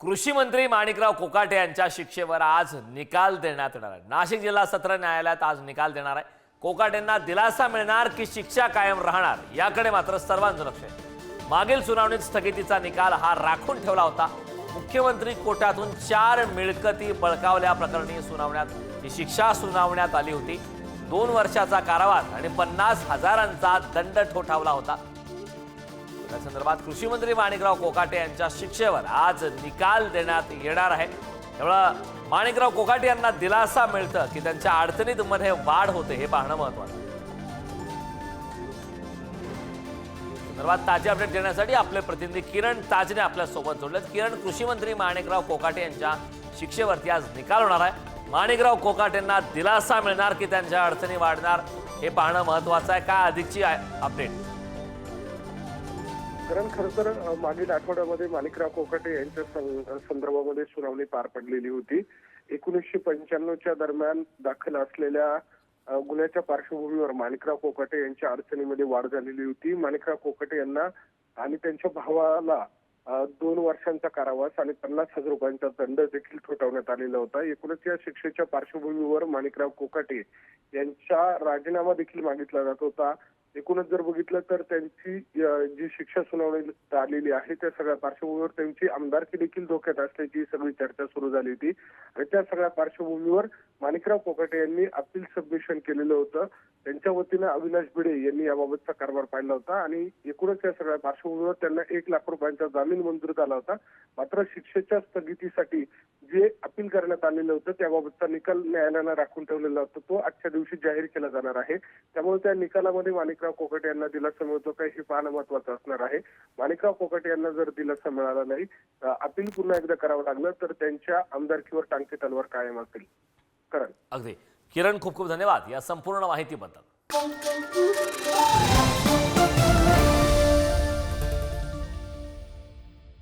कृषी मंत्री माणिकराव कोकाटे यांच्या शिक्षेवर आज निकाल देण्यात येणार आहे। नाशिक जिल्हा सत्र न्यायालयात आज निकाल देणार आहे। कोकाटेंना दिलासा मिळणार की शिक्षा कायम राहणार याकडे मात्र सर्वांचं लक्ष आहे। मागील सुनावणीत स्थगितीचा निकाल हा राखून ठेवला होता। मुख्यमंत्री कोट्यातून 4 मिळकती बळकावल्या प्रकरणी ही शिक्षा सुनावण्यात आली होती। 2 वर्षाचा कारावास आणि 50,000चा दंड ठोठावला होता। या संदर्भात कृषी मंत्री माणिकराव कोकाटे यांच्या शिक्षेवर आज निकाल देण्यात येणार आहे। त्यामुळे माणिकराव कोकाटे यांना दिलासा मिळतं की त्यांच्या अडचणींमध्ये वाढ होते हे पाहणं महत्त्वाचं आहे। संदर्भात ताजे अपडेट देण्यासाठी आपले प्रतिनिधी किरण ताजने आपल्या सोबत जोडलेत। किरण, कृषी मंत्री माणिकराव कोकाटे यांच्या शिक्षेवरती आज निकाल होणार आहे। माणिकराव कोकाटेंना दिलासा मिळणार की त्यांच्या अडचणी वाढणार हे पाहणं महत्त्वाचं आहे। काय अधिकची अपडेट? कारण खरं तर मागील आठवड्यामध्ये माणिकराव कोकाटे यांच्या संदर्भामध्ये सुनावणी पार पडलेली होती। 1995च्या दरम्यान दाखल असलेल्या गुन्ह्याच्या पार्श्वभूमीवर माणिकराव कोकाटे यांच्या अडचणीमध्ये वाढ झालेली होती। माणिकराव कोकाटे यांना आणि त्यांच्या भावाला 2 वर्षांचा कारावास आणि 50,000 रुपयांचा दंड देखील ठोठावण्यात आलेला होता। एकूणच या शिक्षेच्या पार्श्वभूमीवर माणिकराव कोकाटे यांचा राजीनामा देखील मागितला जात होता। एकूणच जर बघितलं तर त्यांची जी शिक्षा सुनावण्यात आलेली आहे त्या सगळ्या पार्श्वभूमीवर त्यांची आमदारकी देखील धोक्यात असल्याची सगळी चर्चा सुरू झाली होती आणि त्या सगळ्या पार्श्वभूमीवर माणिकराव कोकाटे यांनी अपील सबमिशन केलेलं होतं। त्यांच्या वतीनं अविनाश भिडे यांनी याबाबतचा कारभार पाहिला होता आणि एकूणच या सगळ्या पार्श्वभूमीवर त्यांना 1 लाख रुपयांचा जामीन मंजूर झाला होता। मात्र शिक्षेच्या स्थगितीसाठी जे अपील करण्यात आलेलं होतं त्याबाबतचा निकाल न्यायालयानं राखून ठेवलेला होता, तो आजच्या दिवशी जाहीर केला जाणार आहे। त्यामुळे त्या निकालामध्ये माणिकराव कोकाटे यांना दिलासा मिळतो का हे पाहणं महत्त्वाचं असणार आहे। माणिकराव कोकाटे यांना जर दिलासा मिळाला नाही, अपील पुन्हा एकदा करावं लागलं तर त्यांच्या आमदारकीवर टांगती तलवार कायम असेल। करण, अगदी किरण, खूप खूप धन्यवाद या संपूर्ण माहितीबद्दल।